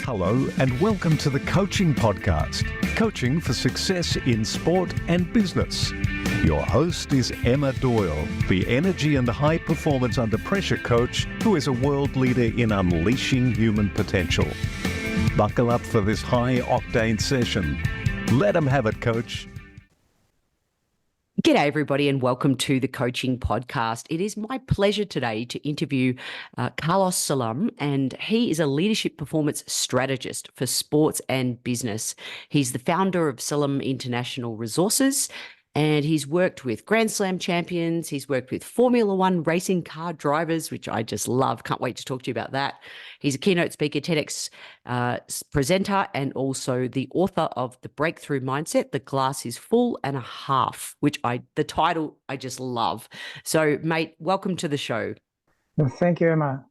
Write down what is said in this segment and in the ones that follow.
Hello and welcome to the Coaching Podcast, Coaching for Success in Sport and Business. Your host is Emma Doyle, the energy and high performance under pressure coach who is a world leader in unleashing human potential. Buckle up for this high octane session. Let them have it, coach. G'day everybody and welcome to the Coaching Podcast. It is my pleasure today to interview Carlos Salum, and he is a leadership performance strategist for sports and business. He's the founder of Salum International Resources, and he's worked with Grand Slam champions. He's worked with Formula One racing car drivers, which I just love. Can't wait to talk to you about that. He's a keynote speaker, TEDx presenter, and also the author of The Breakthrough Mindset, The Glass is Full and a Half, which the title I just love. So, mate, welcome to the show. Well, thank you, Emma.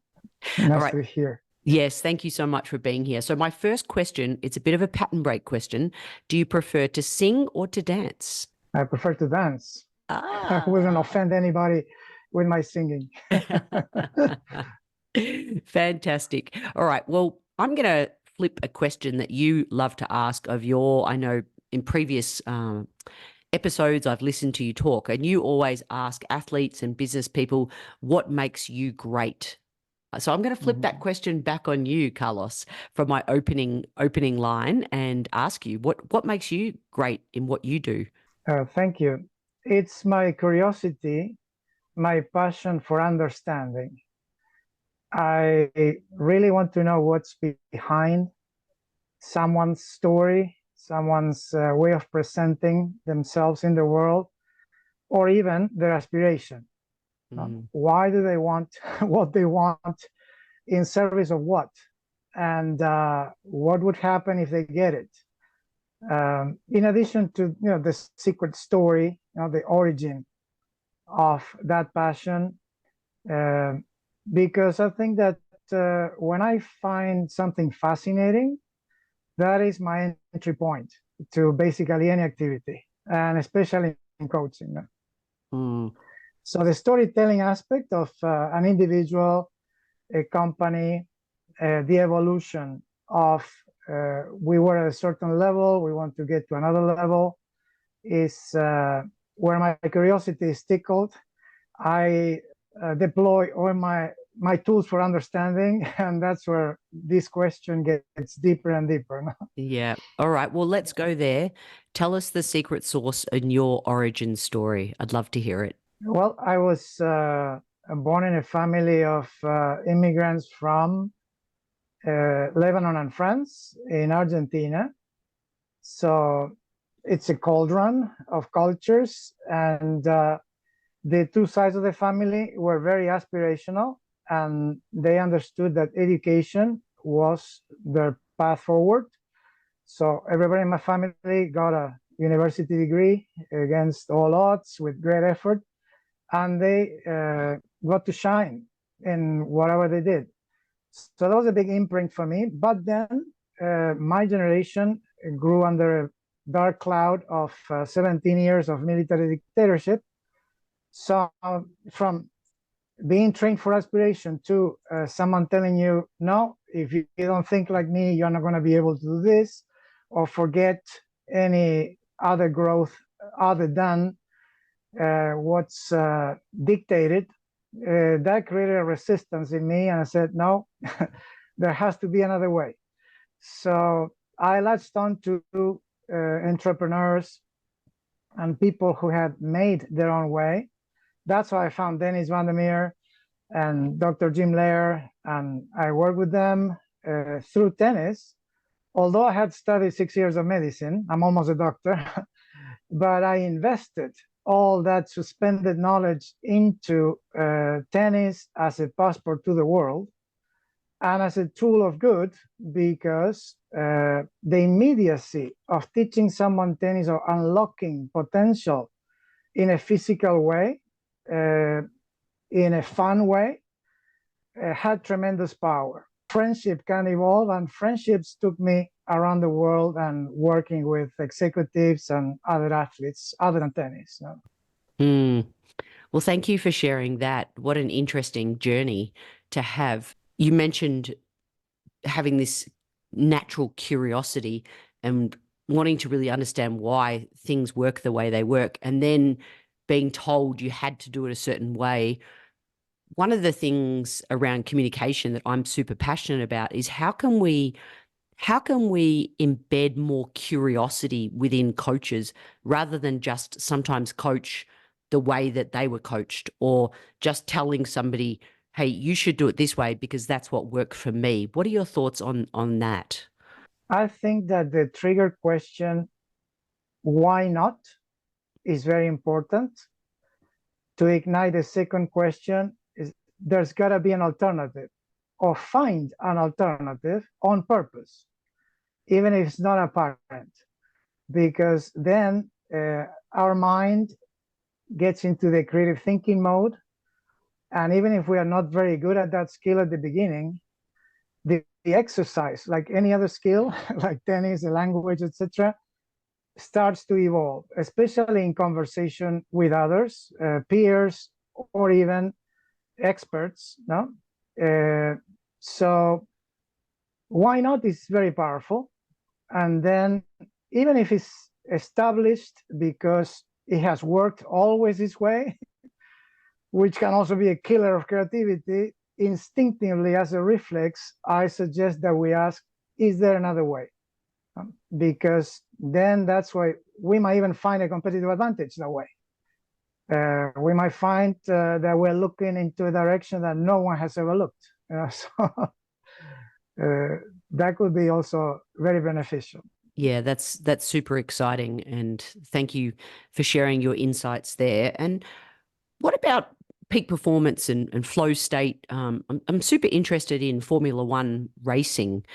Nice to be here. Yes, thank you so much for being here. So my first question, it's a bit of a pattern break question. Do you prefer to sing or to dance? I prefer to dance. I wouldn't offend anybody with my singing. Fantastic. All right. Well, I'm going to flip a question that you love to ask of I know in previous episodes, I've listened to you talk, and you always ask athletes and business people, what makes you great? So I'm going to flip that question back on you, Carlos, from my opening line and ask you, what makes you great in what you do? Thank you. It's my curiosity, my passion for understanding. I really want to know what's behind someone's story, someone's way of presenting themselves in the world, or even their aspiration. Why do they want what they want, in service of what? And what would happen if they get it? In addition to the secret story, the origin of that passion, because I think that when I find something fascinating, that is my entry point to basically any activity, and especially in coaching. So the storytelling aspect of an individual, a company, the evolution of we were at a certain level, we want to get to another level, is where my curiosity is tickled. I deploy all my tools for understanding, and that's where this question gets deeper and deeper. Yeah. All right. Well, let's go there. Tell us the secret sauce in your origin story. I'd love to hear it. Well, I was born in a family of immigrants from Lebanon and France in Argentina. So it's a cauldron of cultures, and the two sides of the family were very aspirational, and they understood that education was their path forward. So everybody in my family got a university degree against all odds with great effort, and they got to shine in whatever they did. So that was a big imprint for me. But then my generation grew under a dark cloud of 17 years of military dictatorship. So from being trained for aspiration to someone telling you, no, if you don't think like me, you're not going to be able to do this, or forget any other growth other than what's dictated. That created a resistance in me, and I said, no, there has to be another way. So I latched on to entrepreneurs and people who had made their own way. That's how I found Dennis Van der Meer and Dr. Jim Lair, and I worked with them through tennis. Although I had studied 6 years of medicine, I'm almost a doctor, but I invested all that suspended knowledge into tennis as a passport to the world and as a tool of good, because the immediacy of teaching someone tennis or unlocking potential in a physical way, in a fun way, had tremendous power. Friendship can evolve, and friendships took me around the world and working with executives and other athletes other than tennis. Well, thank you for sharing that. What an interesting journey to have. You mentioned having this natural curiosity and wanting to really understand why things work the way they work, and then being told you had to do it a certain way. One of the things around communication that I'm super passionate about is how can we embed more curiosity within coaches rather than just sometimes coach the way that they were coached, or just telling somebody, hey, you should do it this way because that's what worked for me. What are your thoughts on that? I think that the trigger question, why not, is very important. To ignite the second question is there's got to be an alternative, or find an alternative on purpose, even if it's not apparent, because then our mind gets into the creative thinking mode. And even if we are not very good at that skill at the beginning, the exercise, like any other skill, like tennis, a language, etc., starts to evolve, especially in conversation with others, peers, or even experts. No, so why not is very powerful. And then even if it's established because it has worked always this way, which can also be a killer of creativity, instinctively as a reflex, I suggest that we ask, is there another way? Because then that's why we might even find a competitive advantage that way. We might find that we're looking into a direction that no one has ever looked. So that could be also very beneficial. Yeah, that's super exciting, and thank you for sharing your insights there. And what about peak performance and flow state? I'm super interested in Formula One racing,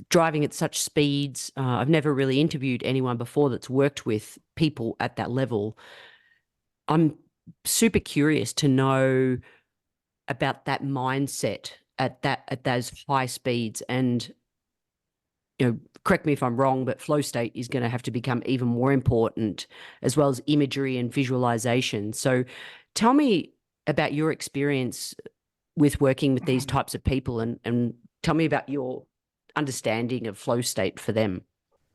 driving at such speeds. I've never really interviewed anyone before that's worked with people at that level. I'm super curious to know about that mindset at those high speeds. And correct me if I'm wrong, but flow state is going to have to become even more important, as well as imagery and visualization. So tell me about your experience with working with these types of people, and tell me about your understanding of flow state for them.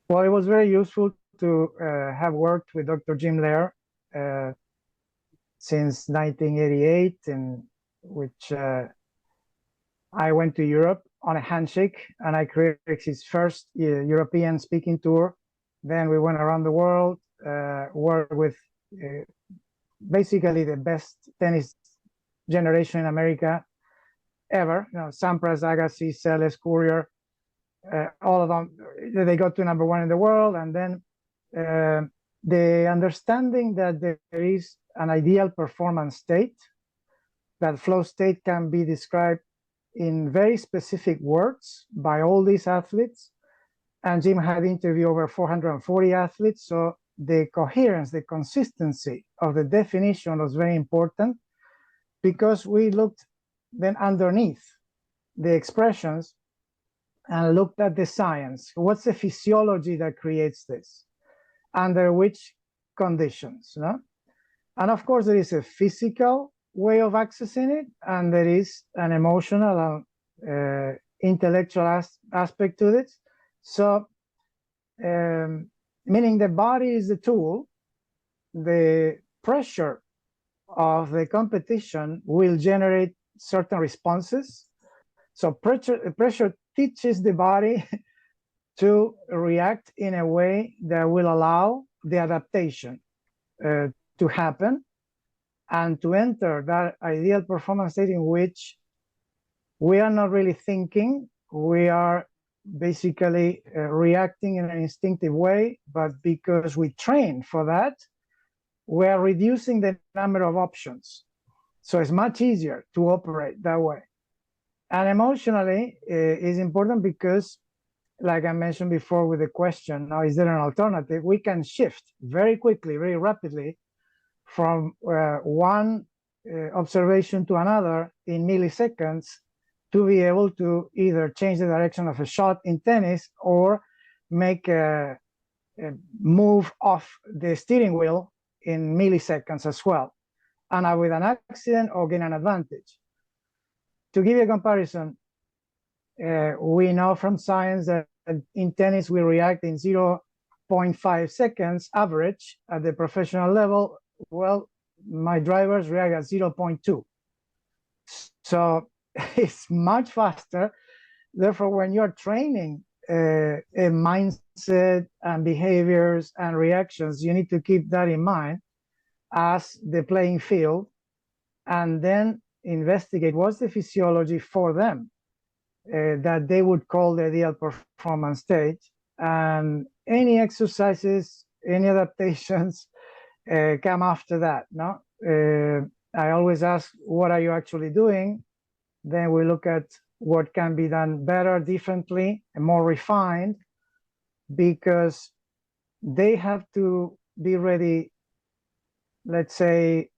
Well, it was very useful to have worked with Dr. Jim Lair since 1988, in which I went to Europe on a handshake, and I created his first European speaking tour. Then we went around the world, worked with basically the best tennis generation in America ever. Sampras, Agassi, Seles, Courier, all of them. They got to number one in the world. And then the understanding that there is an ideal performance state, that flow state can be described in very specific words by all these athletes. And Jim had interviewed over 440 athletes. So the coherence, the consistency of the definition was very important, because we looked then underneath the expressions and looked at the science. What's the physiology that creates this? Under which conditions? No? And of course, there is a physical way of accessing it, and there is an emotional and intellectual aspect to it. So, meaning the body is the tool, the pressure of the competition will generate certain responses. So pressure teaches the body to react in a way that will allow the adaptation to happen, and to enter that ideal performance state in which we are not really thinking, we are basically reacting in an instinctive way, but because we train for that, we are reducing the number of options. So it's much easier to operate that way. And emotionally is important because, like I mentioned before with the question, now is there an alternative? We can shift very quickly, very rapidly from one observation to another in milliseconds to be able to either change the direction of a shot in tennis or make a move off the steering wheel in milliseconds as well, and with an accident or gain an advantage. To give you a comparison, We know from science that in tennis we react in 0.5 seconds average at the professional level. Well, my drivers react at 0.2. So it's much faster. Therefore, when you're training a mindset and behaviors and reactions, you need to keep that in mind as the playing field, and then investigate what's the physiology for them that they would call the ideal performance state, and any exercises, any adaptations come after that. No, I always ask, what are you actually doing? Then we look at what can be done better, differently, and more refined, because they have to be ready, let's say,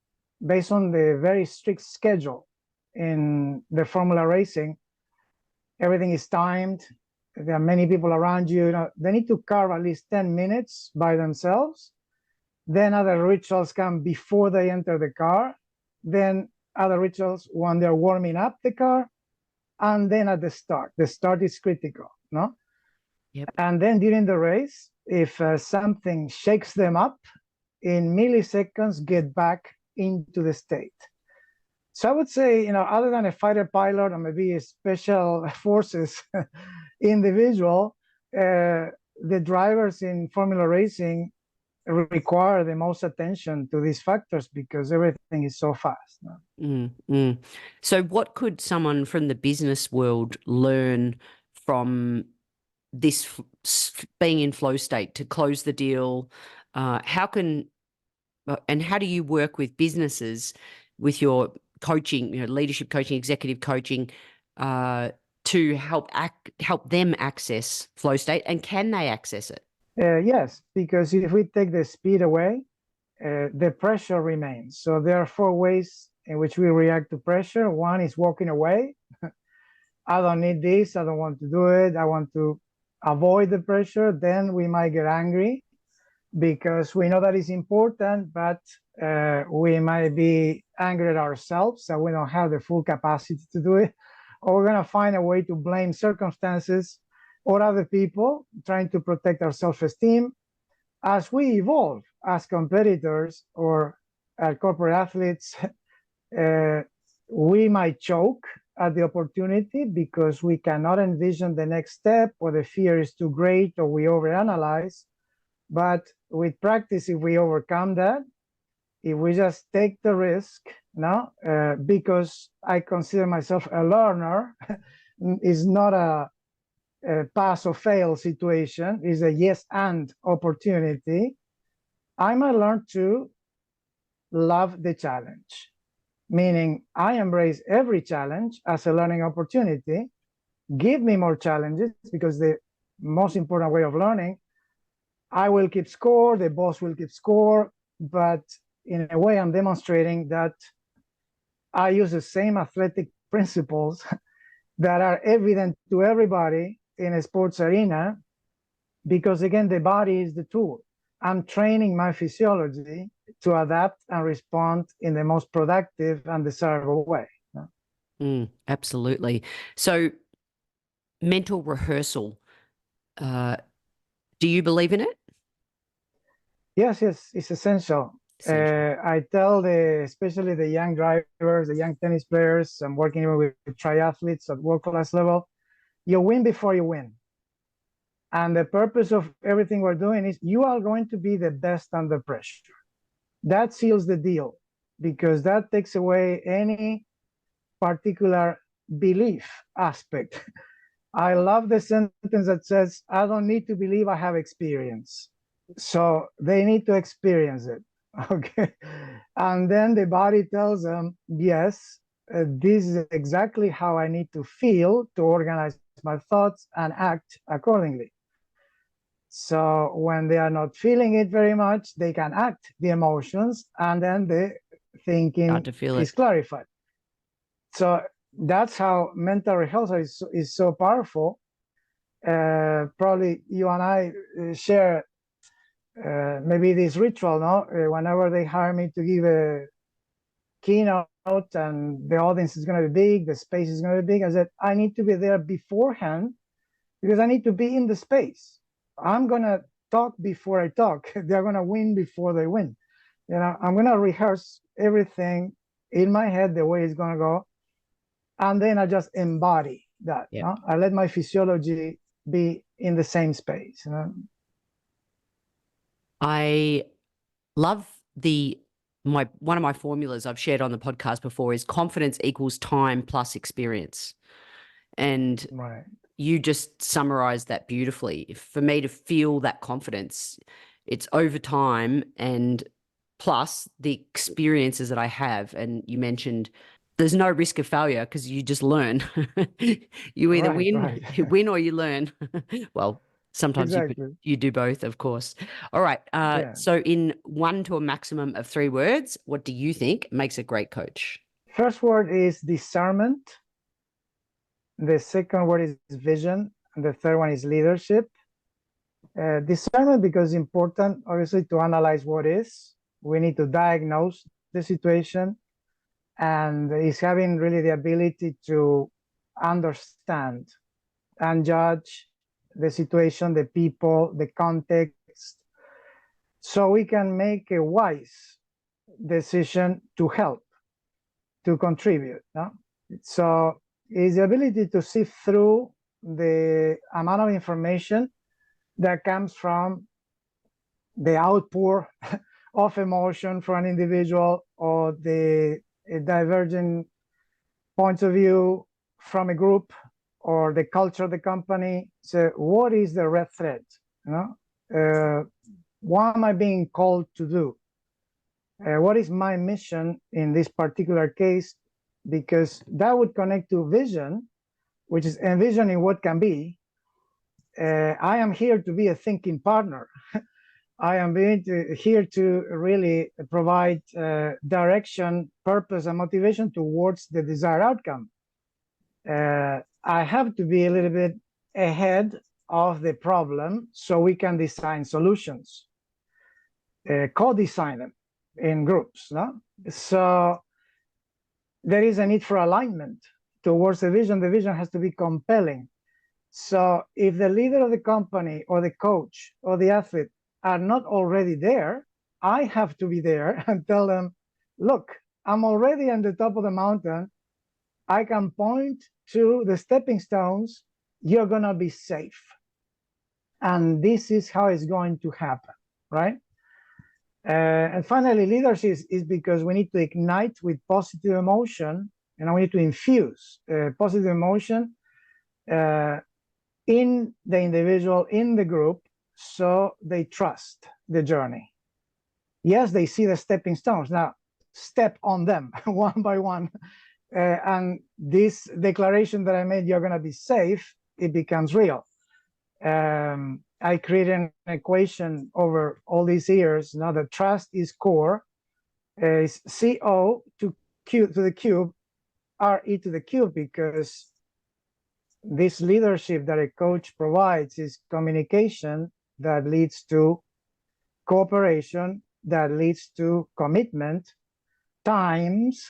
based on the very strict schedule in the formula racing. Everything is timed. There are many people around you. You know, they need to carve at least 10 minutes by themselves. Then other rituals come before they enter the car. Then other rituals when they're warming up the car. And then at the start. The start is critical, no? Yep. And then during the race, if something shakes them up, in milliseconds get back into the state. So I would say, you know, other than a fighter pilot or maybe a special forces individual, the drivers in Formula racing require the most attention to these factors because everything is so fast. No? So what could someone from the business world learn from this being in flow state to close the deal? How do you work with businesses with your coaching, you know, leadership coaching, executive coaching, to help them access flow state, and can they access it? Yes, because if we take the speed away, the pressure remains. So there are 4 ways in which we react to pressure. One is walking away. I don't need this. I don't want to do it. I want to avoid the pressure. Then we might get angry because we know that is important, but we might be angry at ourselves that we don't have the full capacity to do it. Or we're going to find a way to blame circumstances or other people, trying to protect our self-esteem. As we evolve as competitors or corporate athletes, we might choke at the opportunity because we cannot envision the next step, or the fear is too great, or we overanalyze. But with practice, if we overcome that, if we just take the risk, because I consider myself a learner, is not a pass or fail situation, is a yes and opportunity. I might learn to love the challenge, meaning I embrace every challenge as a learning opportunity. Give me more challenges, because the most important way of learning, I will keep score, the boss will keep score, but in a way I'm demonstrating that I use the same athletic principles that are evident to everybody in a sports arena, because again, the body is the tool. I'm training my physiology to adapt and respond in the most productive and desirable way. Absolutely. So mental rehearsal, do you believe in it? Yes, it's essential. I tell especially the young drivers, the young tennis players, I'm working with triathletes at world-class level, you win before you win. And the purpose of everything we're doing is you are going to be the best under pressure. That seals the deal, because that takes away any particular belief aspect. I love the sentence that says, I don't need to believe, I have experience. So they need to experience it. Okay. And then the body tells them, yes, this is exactly how I need to feel to organize my thoughts and act accordingly. So when they are not feeling it very much, they can act the emotions, and then the thinking is clarified. So that's how mental rehearsal is so powerful. Probably you and I share maybe this ritual, no? Whenever they hire me to give keynote and the audience is going to be big, the space is going to be big. I said, I need to be there beforehand because I need to be in the space. I'm going to talk before I talk. They're going to win before they win. You know, I'm going to rehearse everything in my head, the way it's going to go. And then I just embody that. Yeah. You know? I let my physiology be in the same space. You know? I love one of my formulas I've shared on the podcast before is confidence equals time plus experience. And Right. you just summarized that beautifully. For me to feel that confidence, it's over time and plus the experiences that I have. And you mentioned there's no risk of failure because you just learn. You either win or you learn. Well, sometimes Exactly. you do both, of course. All right. Yeah. So in 1 to a maximum of 3 words, what do you think makes a great coach? First word is discernment. The second word is vision. And the third one is leadership. Discernment, because it's important, obviously, to analyze what is. We need to diagnose the situation. And is having really the ability to understand and judge the situation, the people, the context, so we can make a wise decision to help, to contribute. No? So it's the ability to sift through the amount of information that comes from the outpour of emotion from an individual or the divergent points of view from a group or the culture of the company. So what is the red thread? You know, what am I being called to do? What is my mission in this particular case? Because that would connect to vision, which is envisioning what can be. I am here to be a thinking partner. I am here to really provide direction, purpose, and motivation towards the desired outcome. I have to be a little bit ahead of the problem so we can design solutions, co-design them in groups. No? So there is a need for alignment towards the vision. The vision has to be compelling. So if the leader of the company or the coach or the athlete are not already there, I have to be there and tell them, look, I'm already on the top of the mountain. I can point to the stepping stones. You're going to be safe. And this is how it's going to happen, right? And finally, leadership is because we need to ignite with positive emotion, and we need to infuse positive emotion in the individual, in the group, so they trust the journey. Yes, they see the stepping stones. Now, step on them one by one. And this declaration that I made, you're going to be safe, it becomes real. I created an equation over all these years. Now, the trust is core, is CO to the cube, RE to the cube, because this leadership that a coach provides is communication that leads to cooperation, that leads to commitment, times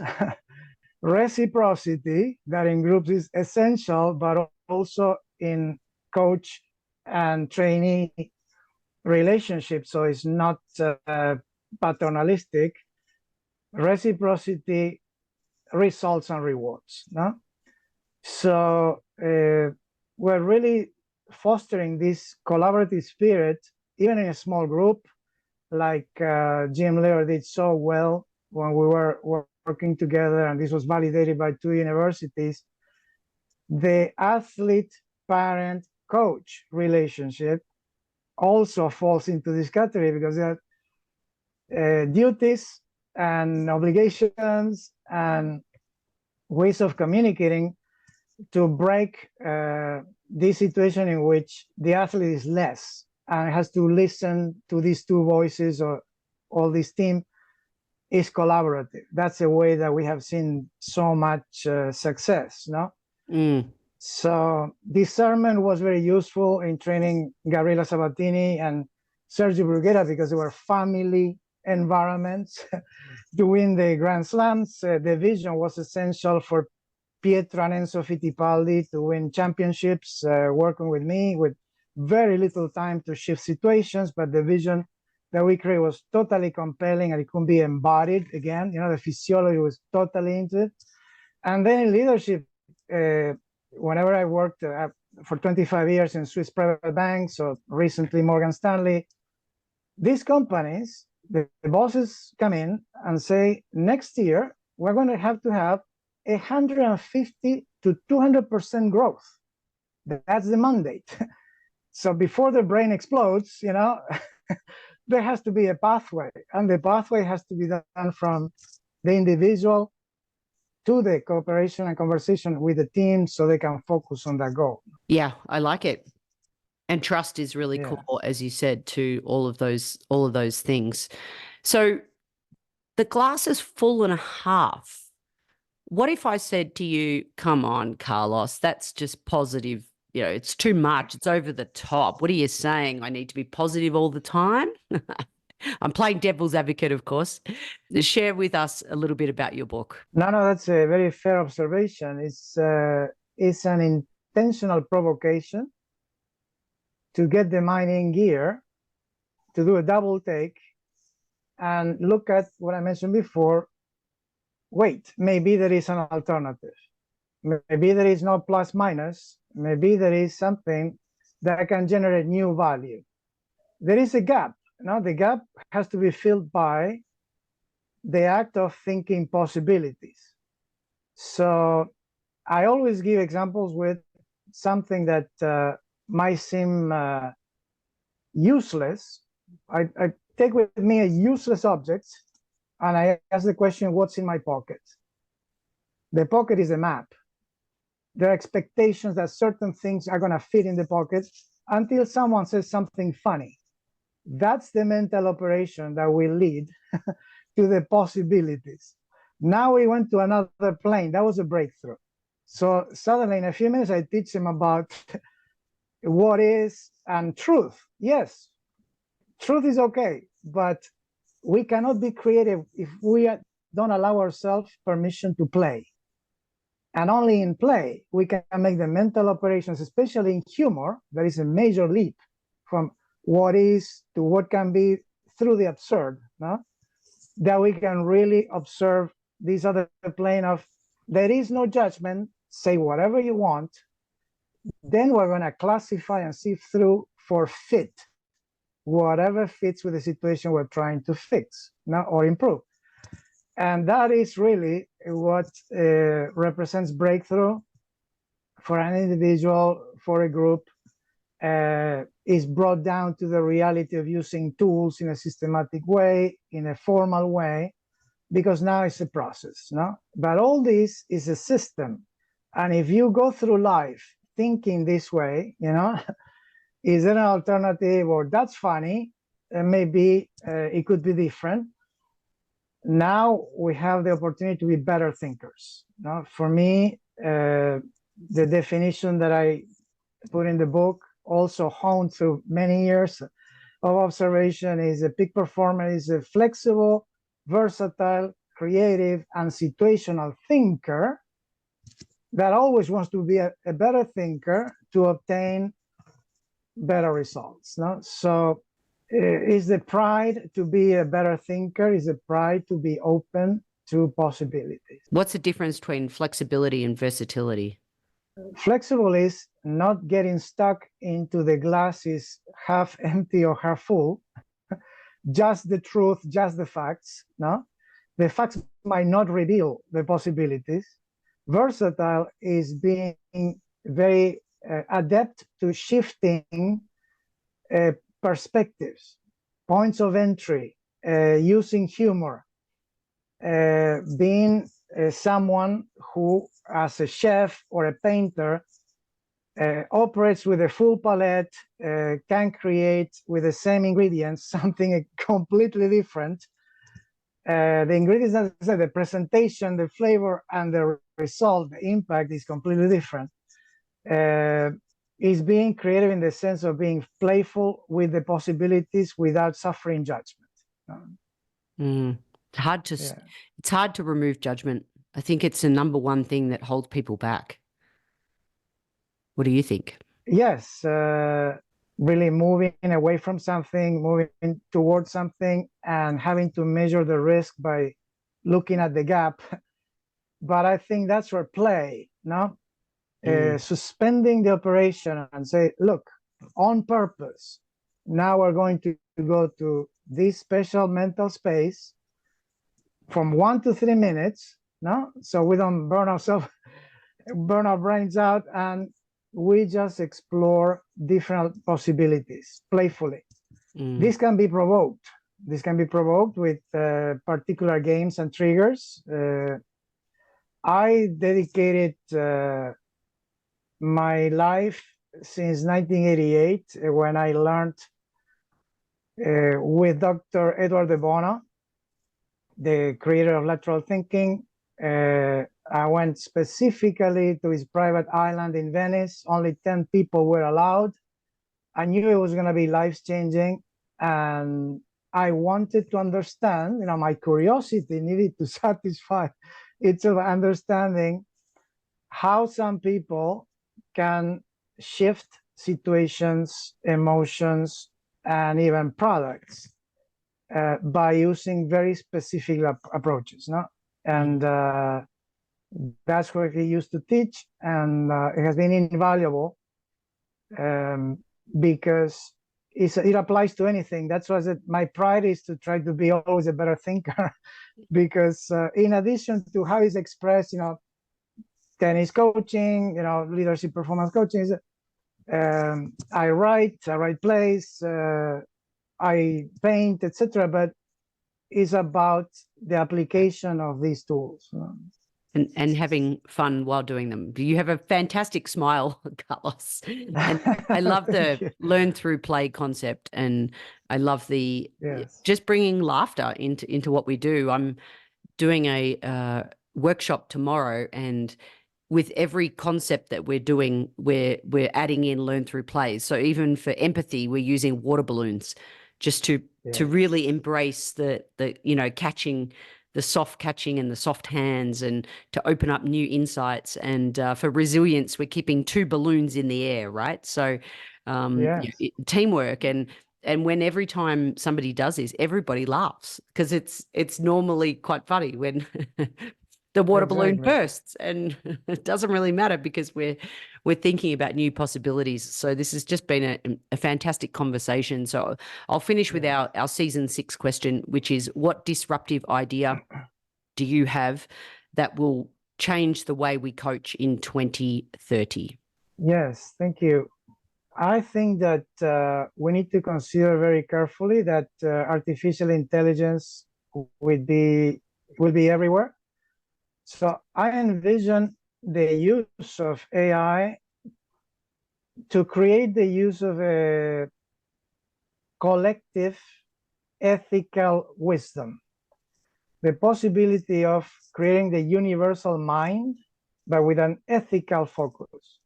reciprocity, that in groups is essential, but also in coach and trainee relationship. So it's not paternalistic. Reciprocity, results and rewards. No? So we're really fostering this collaborative spirit, even in a small group, like Jim Lear did so well when we were working together, and this was validated by 2 universities. The athlete, parent, coach relationship also falls into this category because there are duties and obligations and ways of communicating to break this situation in which the athlete is less and has to listen to these 2 voices or all this team is collaborative. That's a way that we have seen so much success. No? So discernment was very useful in training Gabriela Sabatini and Sergio Bruguera because they were family environments to win the Grand Slams. The vision was essential for Pietro and Enzo Fittipaldi to win championships, working with me with very little time to shift situations, but the vision that we created was totally compelling and it could be embodied again. The physiology was totally into it. And then in leadership, whenever I worked for 25 years in Swiss private banks, or recently Morgan Stanley, these companies, the bosses come in and say, next year, we're going to have 150 to 200% growth. That's the mandate. So before the brain explodes, there has to be a pathway, and the pathway has to be done from the individual to the cooperation and conversation with the team so they can focus on that goal. Yeah, I like it. And trust is really core, as you said, to all of those things. So the glass is full and a half. What if I said to you, come on, Carlos, that's just positive. It's too much. It's over the top. What are you saying? I need to be positive all the time? I'm playing devil's advocate, of course. Share with us a little bit about your book. No, that's a very fair observation. It's an intentional provocation to get the mind in gear, to do a double take and look at what I mentioned before. Wait, maybe there is an alternative. Maybe there is no plus minus. Maybe there is something that can generate new value. There is a gap. The gap has to be filled by the act of thinking possibilities. So I always give examples with something that might seem useless. I take with me a useless object and I ask the question, what's in my pocket? The pocket is a map. There are expectations that certain things are going to fit in the pocket until someone says something funny. That's the mental operation that will lead to the possibilities. Now we went to another plane. That was a breakthrough. So suddenly in a few minutes, I teach them about what is and truth. Yes, truth is okay, but we cannot be creative if we don't allow ourselves permission to play. And only in play, we can make the mental operations, especially in humor, that is a major leap from what is to what can be through the absurd, that we can really observe this other plane of there is no judgment, say whatever you want, then we're going to classify and sift through for fit, whatever fits with the situation we're trying to fix or improve. And that is really what represents breakthrough for an individual, for a group, is brought down to the reality of using tools in a systematic way, in a formal way, because now it's a process. But all this is a system. And if you go through life thinking this way, is there an alternative, or that's funny, maybe it could be different. Now we have the opportunity to be better thinkers. For me, the definition that I put in the book, also honed through many years of observation, is a peak performer is a flexible, versatile, creative, and situational thinker that always wants to be a better thinker to obtain better results. So is the pride to be a better thinker, is the pride to be open to possibilities. What's the difference between flexibility and versatility? Flexible is not getting stuck into the glass is half empty or half full, just the truth, just the facts. The facts might not reveal the possibilities. Versatile is being very adept to shifting perspectives, points of entry, using humor, being someone who, as a chef or a painter, operates with a full palette, can create with the same ingredients something completely different. The ingredients, as I said, the presentation, the flavor, and the result, the impact is completely different. Is being creative in the sense of being playful with the possibilities without suffering judgment. It's hard to Yeah. it's hard to remove judgment. I think it's the number one thing that holds people back. What do you think? Yes, really moving away from something, moving towards something, and having to measure the risk by looking at the gap. But I think that's where play, no? Suspending the operation and say, look, on purpose, now we're going to go to this special mental space from 1 to 3 minutes, no? So we don't burn ourselves, burn our brains out, and we just explore different possibilities playfully. This can be provoked. This can be provoked with particular games and triggers. I dedicated my life since 1988 when I learned with Dr. Edward de Bono, the creator of lateral thinking. I went specifically to his private island in Venice. Only 10 people were allowed. I knew it was going to be life-changing, and I wanted to understand, my curiosity needed to satisfy itself, understanding how some people can shift situations, emotions, and even products by using very specific approaches, no? And that's what he used to teach, and it has been invaluable because it applies to anything. That's why my pride is to try to be always a better thinker, because in addition to how it's expressed, tennis coaching, leadership performance coaching, I write plays, I paint, etc. But it's about the application of these tools. And having fun while doing them. You have a fantastic smile, Carlos. And I love the learn through play concept, and I love the just bringing laughter into what we do. I'm doing a workshop tomorrow, and with every concept that we're doing, we're adding in learn through plays. So even for empathy, we're using water balloons just to really embrace the catching, the soft catching and the soft hands, and to open up new insights. And for resilience, we're keeping 2 balloons in the air, right? So teamwork, and when every time somebody does this, everybody laughs, because it's normally quite funny when the water balloon bursts, and it doesn't really matter because we're thinking about new possibilities. So this has just been a fantastic conversation. So I'll finish with our season 6 question, which is, what disruptive idea do you have that will change the way we coach in 2030? Yes, thank you. I think that we need to consider very carefully that artificial intelligence will be everywhere. So I envision the use of AI to create the use of a collective ethical wisdom, the possibility of creating the universal mind, but with an ethical focus.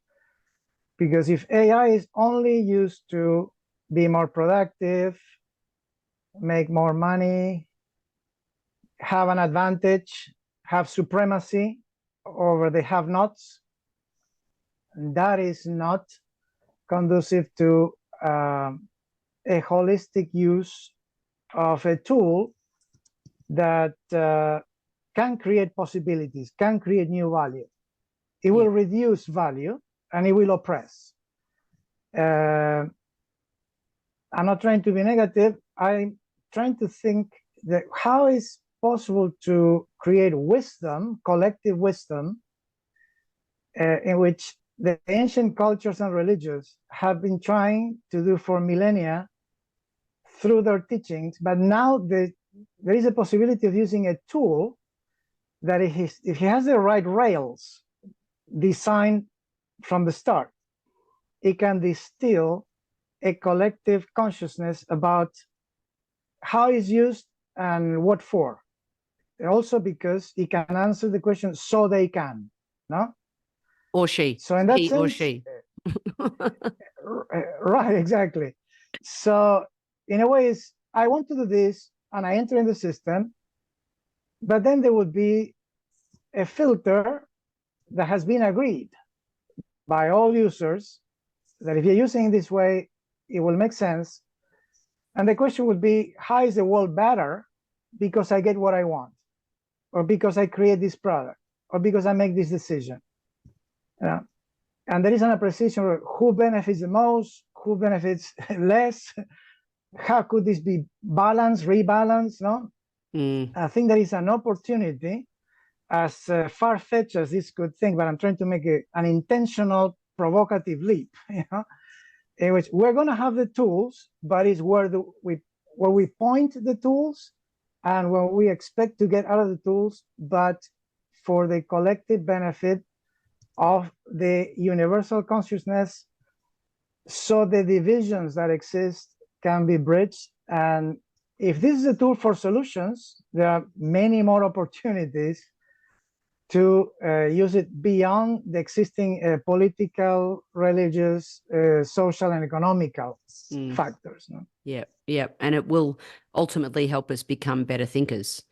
Because if AI is only used to be more productive, make more money, have an advantage, have supremacy over the have-nots, that is not conducive to a holistic use of a tool that can create possibilities, can create new value. It will reduce value, and it will oppress. I'm not trying to be negative. I'm trying to think that how is possible to create wisdom, collective wisdom, in which the ancient cultures and religions have been trying to do for millennia through their teachings, but now there is a possibility of using a tool that if it has the right rails designed from the start, it can distill a collective consciousness about how it's used and what for. Also because it can answer the question, so they can, no? Or she. So in that he sense, or she. Right, exactly. So in a way, I want to do this. and I enter in the system, but then there would be a filter that has been agreed by all users that if you're using it this way, it will make sense. And the question would be, how is the world better because I get what I want, or because I create this product, or because I make this decision? And there is an appreciation of who benefits the most, who benefits less. How could this be balanced, rebalanced? No, I think there is an opportunity, as far-fetched as this could think, but I'm trying to make an intentional, provocative leap. In which we're going to have the tools, but it's where we point the tools and what we expect to get out of the tools, but for the collective benefit of the universal consciousness, so the divisions that exist can be bridged. And if this is a tool for solutions, there are many more opportunities to use it beyond the existing political, religious, social, and economical factors. No? Yeah. And it will ultimately help us become better thinkers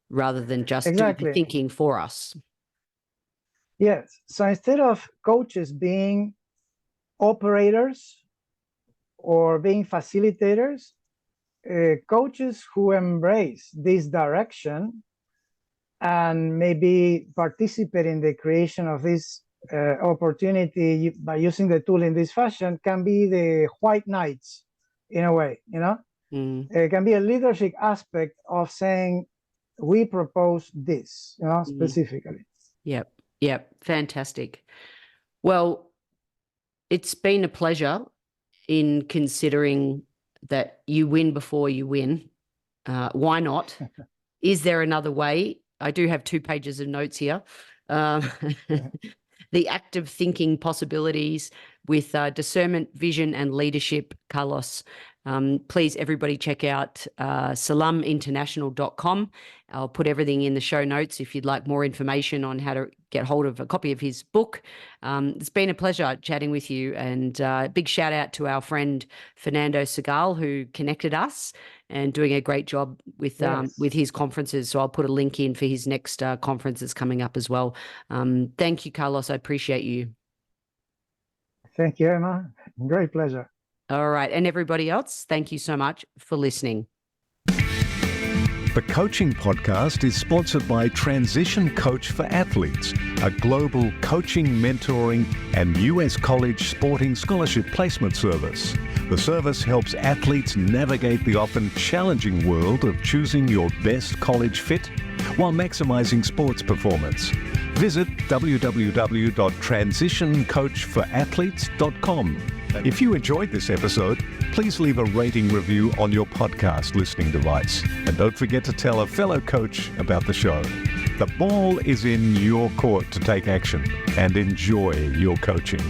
rather than just do the thinking for us. Yes. So instead of coaches being operators or being facilitators, coaches who embrace this direction and maybe participate in the creation of this opportunity by using the tool in this fashion can be the white knights in a way, It can be a leadership aspect of saying, we propose this, specifically. Yep. Fantastic. Well, it's been a pleasure in considering that you win before you win. Why not? Is there another way? I do have 2 pages of notes here. The active thinking possibilities with discernment, vision, and leadership, Carlos. Please, everybody, check out saluminternational.com. I'll put everything in the show notes if you'd like more information on how to get hold of a copy of his book. It's been a pleasure chatting with you, and big shout out to our friend Fernando Segal, who connected us and doing a great job with his conferences. So I'll put a link in for his next conference that's coming up as well. Thank you, Carlos. I appreciate you. Thank you, Emma. Great pleasure. All right. And everybody else, thank you so much for listening. The Coaching Podcast is sponsored by Transition Coach for Athletes, a global coaching, mentoring, and US college sporting scholarship placement service. The service helps athletes navigate the often challenging world of choosing your best college fit while maximizing sports performance. Visit www.transitioncoachforathletes.com. If you enjoyed this episode, please leave a rating review on your podcast listening device. And don't forget to tell a fellow coach about the show. The ball is in your court to take action and enjoy your coaching.